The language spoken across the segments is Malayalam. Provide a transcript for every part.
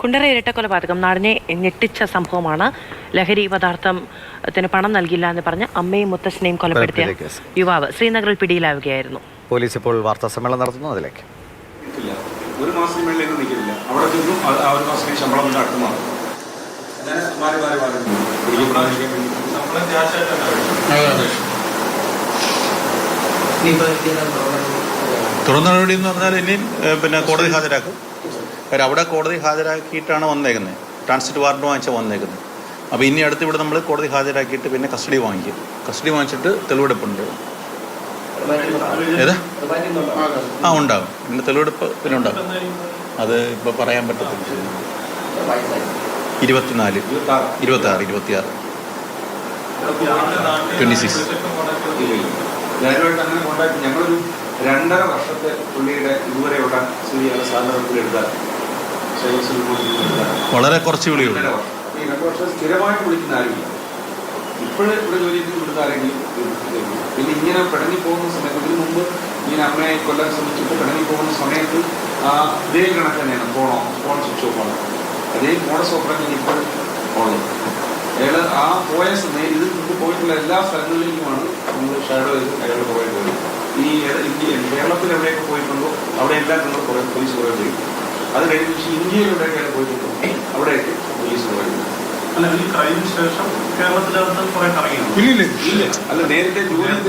കുണ്ടറ ഇരട്ടക്കൊലപാതകം നാടിനെ ഞെട്ടിച്ച സംഭവമാണ്. ലഹരി പദാർത്ഥത്തിന് പണം നൽകില്ല എന്ന് പറഞ്ഞ് അമ്മയും മുത്തശ്ശനെയും കൊലപ്പെടുത്തിയ യുവാവ് ശ്രീനഗറിൽ പിടിയിലാവുകയായിരുന്നു. പോലീസ് ഇപ്പോൾ വാർത്താ സമ്മേളനം നടത്തുന്നു. അതിലേക്ക് ഒരു മാസത്തിന് മേളിൽ നിൽക്കില്ല. അവിടെ ചെന്നും ആ ഒരു മാസത്തിന് ശമ്പളം അടുത്ത് മാറും. തുറന്ന നടപടി എന്ന് പറഞ്ഞാൽ ഇനിയും കോടതി ഹാജരാക്കും. അവിടെ കോടതി ഹാജരാക്കിയിട്ടാണ് വന്നേക്കുന്നത്. ട്രാൻസിറ്റ് വാറണ്ട് വാങ്ങിച്ചാൽ വന്നേക്കുന്നത്. അപ്പോൾ ഇനി അടുത്ത് ഇവിടെ നമ്മൾ കോടതി ഹാജരാക്കിയിട്ട് പിന്നെ കസ്റ്റഡി വാങ്ങിക്കും. കസ്റ്റഡി വാങ്ങിച്ചിട്ട് തെളിവെടുപ്പുണ്ട്. ഏതാ ഉണ്ടാകും. പിന്നെ തെളിവെടുപ്പ് പിന്നെ ഉണ്ടാകും. അത് ഇപ്പോൾ പറയാൻ പറ്റത്തില്ല. 24, 26, 26, 26. ഞാനുമായിട്ട് അങ്ങനെ കോണ്ടാക്ട് ഞങ്ങളൊരു 2.5 വർഷത്തെ പുള്ളിയുടെ ഇതുവരെയുള്ള സാധനത്തിലെടുത്താൽ വളരെ കുറച്ച് വിളിയുള്ളൂ. ഈ 2 വർഷം സ്ഥിരമായിട്ട് വിളിക്കുന്ന ആരുമില്ല. ഇപ്പോഴും ഇവിടെ ജോലി ചെയ്ത് വിടുന്ന ആരെങ്കിലും. പിന്നെ ഇങ്ങനെ പിടങ്ങി പോകുന്ന സമയത്ത് ഇതിനു മുമ്പ് ഇങ്ങനെ അമ്മയെ കൊല്ലാൻ ശ്രമിച്ചിട്ട് പിടങ്ങി പോകുന്ന സമയത്ത് ഇതേ കണക്ക് തന്നെയാണ്. ഫോൺ സ്വിച്ച് ഓഫ് ആണ്. അതേ മോഡസ് ഓപ്പറേഷൻ ഇപ്പോഴും ഉള്ളത്. അയാൾ ആ പോയ സമയം ഇതിൽ നിന്ന് പോയിട്ടുള്ള എല്ലാ സ്ഥലങ്ങളിലേക്കുമാണ് നമ്മൾ ഷാഡോ ചെയ്ത് അയാൾ പോയത്. ഈ കേരളത്തിൽ എവിടെയൊക്കെ പോയിട്ടുണ്ടോ അവിടെ എല്ലാം നമ്മൾ പോലീസ് പ്രൊവൈഡ് ചെയ്യും. അത് കഴിഞ്ഞ് ഇന്ത്യയിൽ എവിടെയൊക്കെ അയാൾ പോയിട്ടുണ്ടോ അവിടെയൊക്കെ പോലീസ് പ്രൊവൈഡ് ചെയ്യും.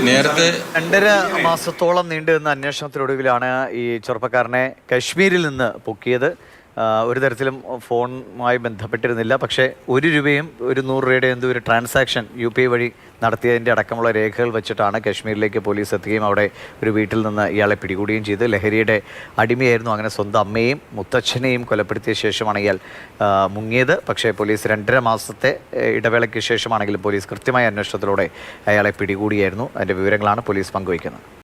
നേരത്തെ 2.5 മാസത്തോളം നീണ്ടുനിന്ന അന്വേഷണത്തിനൊടുവിലാണ് ഈ ചെറുപ്പക്കാരനെ കശ്മീരിൽ നിന്ന് പൊക്കിയത്. ഒരു തരത്തിലും ഫോണുമായി ബന്ധപ്പെട്ടിരുന്നില്ല. പക്ഷേ 1 രൂപയും 100 രൂപയുടെ എന്തോ ഒരു ട്രാൻസാക്ഷൻ UPI വഴി നടത്തിയതിൻ്റെ അടക്കമുള്ള രേഖകൾ വെച്ചിട്ടാണ് കശ്മീരിലേക്ക് പോലീസ് എത്തുകയും അവിടെ ഒരു വീട്ടിൽ നിന്ന് ഇയാളെ പിടികൂടുകയും ചെയ്ത്. ലഹരിയുടെ അടിമയായിരുന്നു. അങ്ങനെ സ്വന്തം അമ്മയെയും മുത്തച്ഛനെയും കൊലപ്പെടുത്തിയ ശേഷമാണ് ഇയാൾ മുങ്ങിയത്. പക്ഷേ പോലീസ് 2.5 മാസത്തെ ഇടവേളയ്ക്ക് ശേഷമാണെങ്കിലും പോലീസ് കൃത്യമായ അന്വേഷണത്തിലൂടെ അയാളെ പിടികൂടിയായിരുന്നു. അതിൻ്റെ വിവരങ്ങളാണ് പോലീസ് പങ്കുവയ്ക്കുന്നത്.